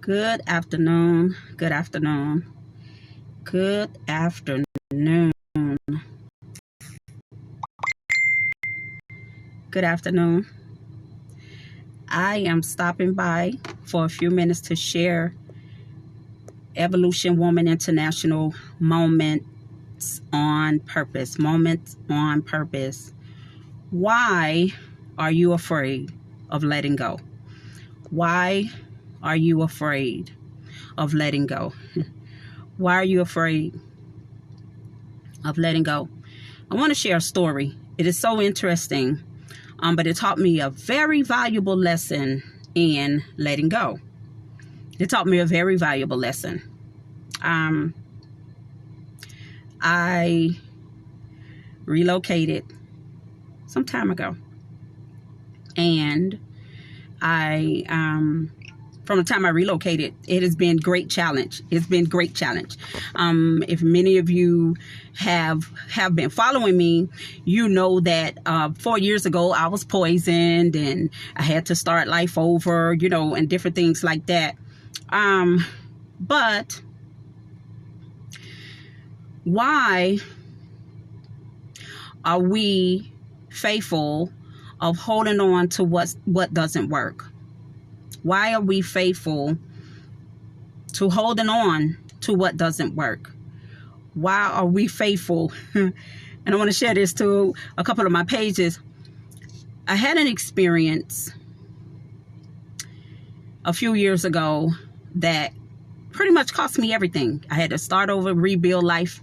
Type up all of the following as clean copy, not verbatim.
Good afternoon. Good afternoon. Good afternoon. Good afternoon. I am stopping by for a few minutes to share Evolution Woman International Moments on Purpose. Moments on Purpose. Why are you afraid of letting go? Why are you afraid of letting go? Why are you afraid of letting go? I want to share a story. It is so interesting, but it taught me a very valuable lesson in letting go. It taught me a very valuable lesson. I relocated some time ago, and from the time I relocated, it has been great challenge. It's been great challenge. If many of you have been following me, you know that 4 years ago I was poisoned and I had to start life over, and different things like that. But why are we faithful of holding on to what doesn't work? Why are we faithful to holding on to what doesn't work? Why are we faithful? And I want to share this to a couple of my pages. I had an experience a few years ago that pretty much cost me everything. I had to start over, rebuild life.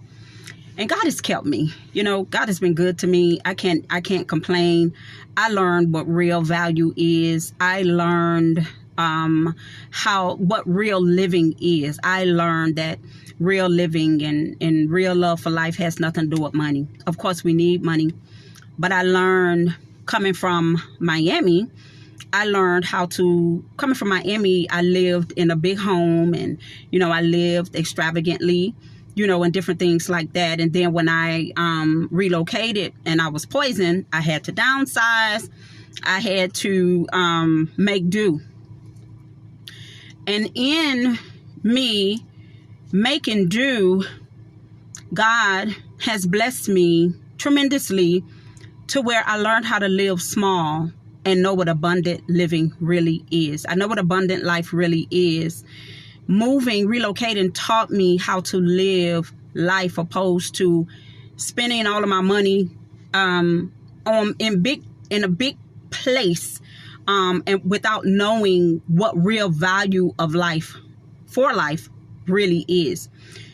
And God has kept me. God has been good to me. I can't complain. I learned what real value is. I learned what real living is. I learned that real living and real love for life has nothing to do with money. Of course, we need money. But I learned coming from Miami, I lived in a big home and, I lived extravagantly, and different things like that. And then when I relocated and I was poisoned, I had to downsize. I had to make do. And in me making do, God has blessed me tremendously to where I learned how to live small and know what abundant living really is. I know what abundant life really is. Relocating taught me how to live life opposed to spending all of my money in a big place and without knowing what real value of life for life really is.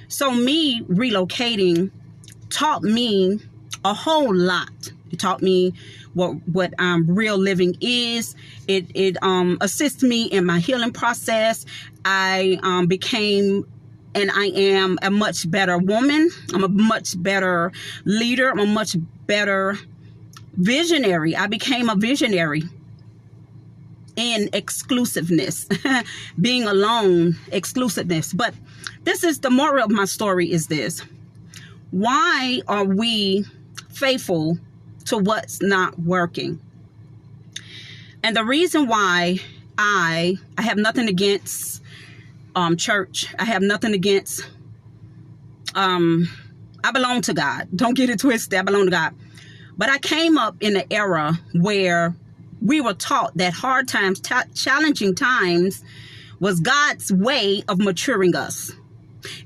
So me relocating taught me a whole lot. It taught me what real living is. It assists me in my healing process. I became and I am a much better woman. I'm a much better leader. I'm a much better visionary. I became a visionary in exclusiveness, being alone, exclusiveness. But this is the moral of my story is this. Why are we faithful to what's not working? And the reason why I have nothing against church. I have nothing against, I belong to God. Don't get it twisted. I belong to God. But I came up in an era where we were taught that hard times, challenging times was God's way of maturing us.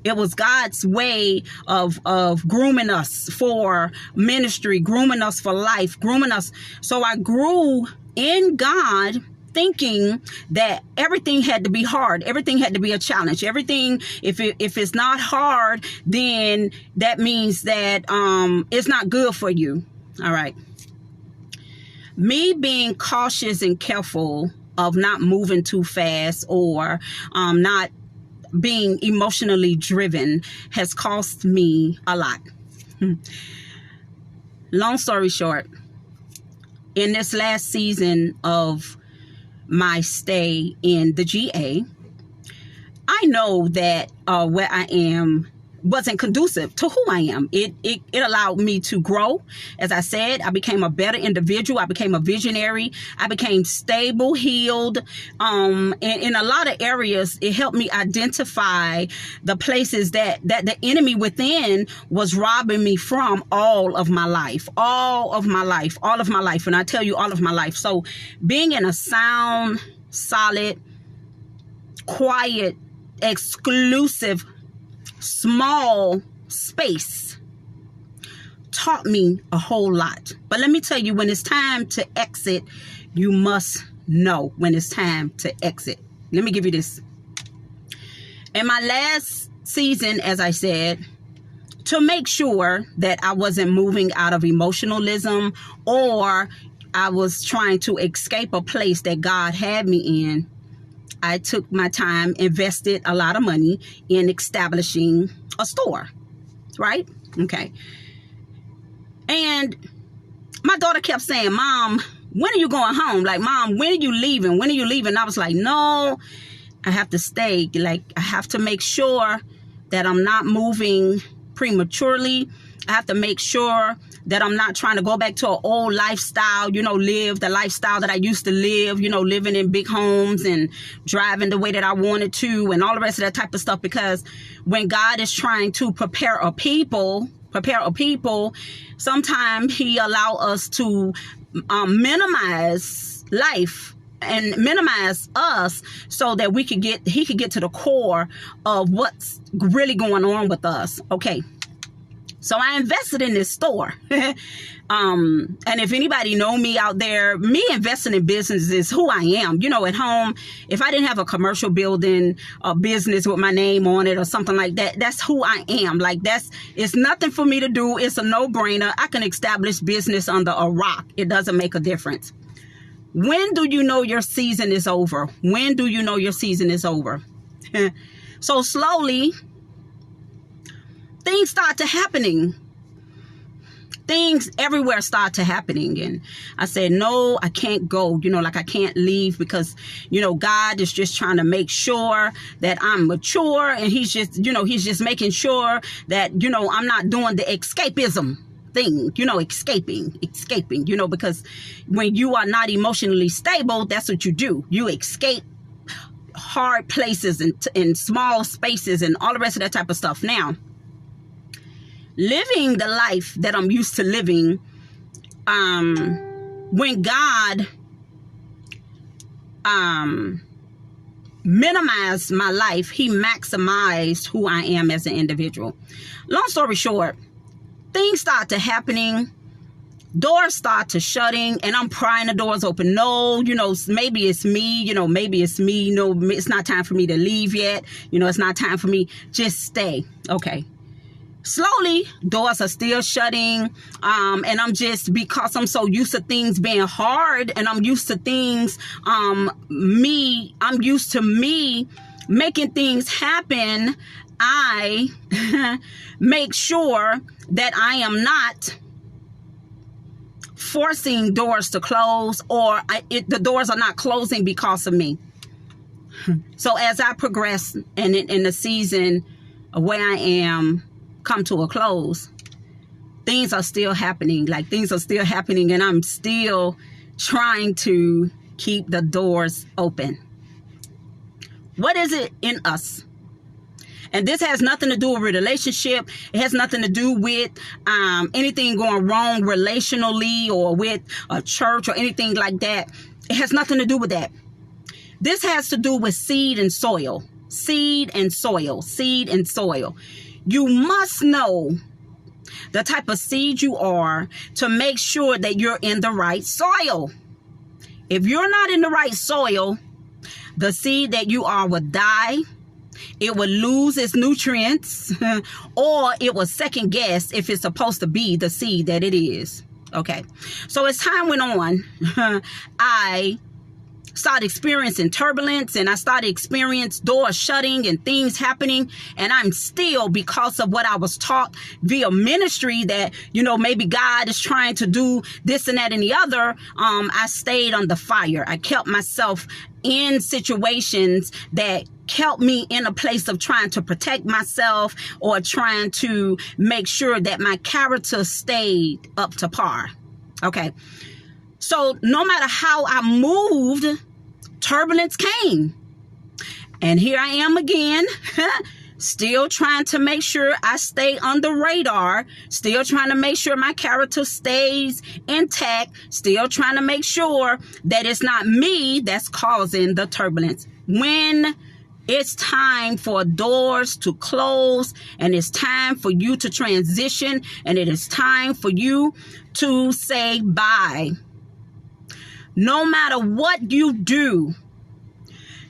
It was God's way of grooming us for ministry, grooming us for life, grooming us. So I grew in God thinking that everything had to be hard. Everything had to be a challenge. Everything, if it's not hard, then that means that it's not good for you. All right. Me being cautious and careful of not moving too fast or not being emotionally driven has cost me a lot. Long story short, in this last season of my stay in the GA, I know that where I am wasn't conducive to who I am. It allowed me to grow. As I said, I became a better individual. I became a visionary. I became stable, healed. And in a lot of areas, it helped me identify the places that the enemy within was robbing me from all of my life. And I tell you, all of my life. So being in a sound, solid, quiet, exclusive, small space taught me a whole lot. But let me tell you, when it's time to exit, you must know when it's time to exit. Let me give you this. In my last season, as I said, to make sure that I wasn't moving out of emotionalism or I was trying to escape a place that God had me in, I took my time, invested a lot of money in establishing a store, right? Okay. And my daughter kept saying, Mom, when are you going home? Like, Mom, when are you leaving? When are you leaving? I was like, no, I have to stay. Like, I have to make sure that I'm not moving prematurely. I have to make sure that I'm not trying to go back to an old lifestyle, live the lifestyle that I used to live, living in big homes and driving the way that I wanted to and all the rest of that type of stuff. Because when God is trying to prepare a people, sometimes he allow us to minimize life and minimize us so that he could get to the core of what's really going on with us. Okay. So I invested in this store. And if anybody know me out there, me investing in business is who I am. At home, if I didn't have a commercial building, a business with my name on it or something like that, that's who I am. Like it's nothing for me to do. It's a no-brainer. I can establish business under a rock. It doesn't make a difference. When do you know your season is over? When do you know your season is over? So slowly, things start to happening. Things everywhere start to happening. And I said, no, I can't go, I can't leave because, God is just trying to make sure that I'm mature. And he's just making sure that, I'm not doing the escapism thing, escaping, because when you are not emotionally stable, that's what you do. You escape hard places and small spaces and all the rest of that type of stuff. Now, living the life that I'm used to living, when God minimized my life, he maximized who I am as an individual. Long story short, things start to happening, doors start to shutting, and I'm prying the doors open. No, maybe it's me, maybe it's me. No, it's not time for me to leave yet. It's not time for me. Just stay. Okay. Slowly, doors are still shutting, and I'm just, because I'm so used to things being hard, and I'm used to things, I'm used to me making things happen. I make sure that I am not forcing doors to close, or the doors are not closing because of me. So as I progress in the season of where I am come to a close, things are still happening. And I'm still trying to keep the doors open. What is it in us? And this has nothing to do with relationship. It has nothing to do with anything going wrong relationally or with a church or anything like that. It has nothing to do with that. This has to do with seed and soil. Seed and soil. You must know the type of seed you are to make sure that you're in the right soil. If you're not in the right soil, the seed that you are will die. It will lose its nutrients, or it will second guess if it's supposed to be the seed that it is. Okay. So as time went on, I started experiencing turbulence, and I started experiencing doors shutting and things happening. And I'm still, because of what I was taught via ministry, that, maybe God is trying to do this and that and the other. I stayed under fire. I kept myself in situations that kept me in a place of trying to protect myself or trying to make sure that my character stayed up to par. Okay. So no matter how I moved, turbulence came. And here I am again, still trying to make sure I stay on the radar, still trying to make sure my character stays intact, still trying to make sure that it's not me that's causing the turbulence. When it's time for doors to close, and it's time for you to transition, and it is time for you to say bye. No matter what you do,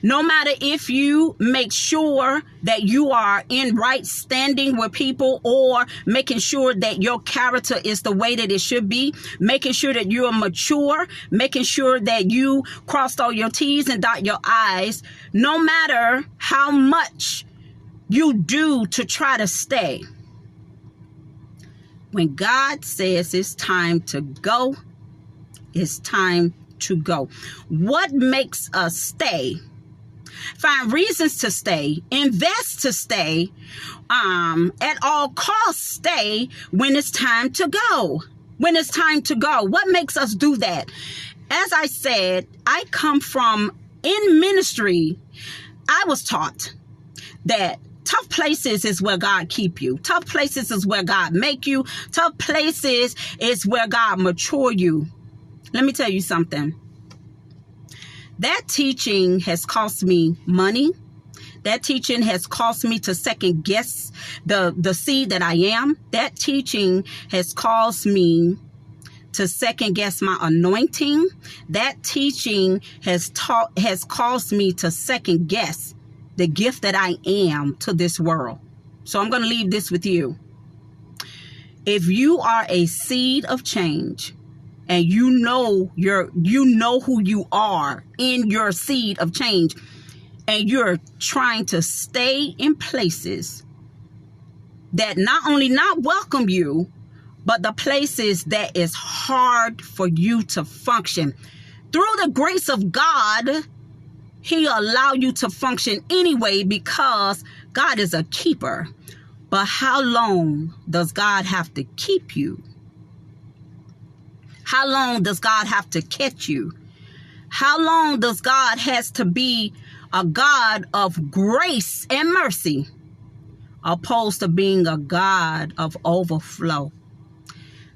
no matter if you make sure that you are in right standing with people, or making sure that your character is the way that it should be, making sure that you are mature, making sure that you crossed all your T's and dot your I's, no matter how much you do to try to stay, when God says it's time to go, it's time to go. What makes us stay? Find reasons to stay, invest to stay, at all costs stay when it's time to go. When it's time to go. What makes us do that? As I said, I come from, in ministry, I was taught that tough places is where God keep you. Tough places is where God make you. Tough places is where God mature you. Let me tell you something. That teaching has cost me money. That teaching has caused me to second guess the seed that I am. That teaching has caused me to second guess my anointing. That teaching has caused me to second guess the gift that I am to this world. So I'm going to leave this with you. If you are a seed of change, and you know who you are in your seed of change, and you're trying to stay in places that not only not welcome you, but the places that is hard for you to function. Through the grace of God, He'll allow you to function anyway, because God is a keeper. But how long does God have to keep you? How long does God have to catch you? How long does God has to be a God of grace and mercy, opposed to being a God of overflow?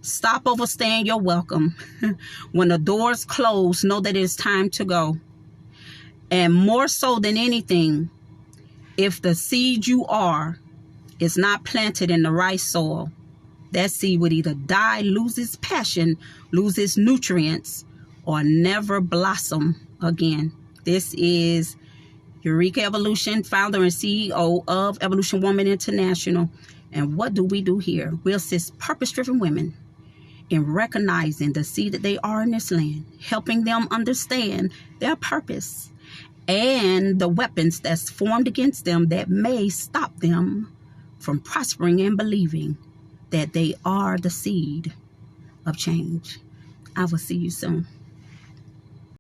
Stop overstaying your welcome. When the doors close, know that it's time to go. And more so than anything, if the seed you are is not planted in the right soil, that seed would either die, lose its passion, lose its nutrients, or never blossom again. This is Eureka Evolution, founder and CEO of Evolution Woman International. And what do we do here? We assist purpose-driven women in recognizing the seed that they are in this land, helping them understand their purpose and the weapons that's formed against them that may stop them from prospering and believing that they are the seed of change. I will see you soon.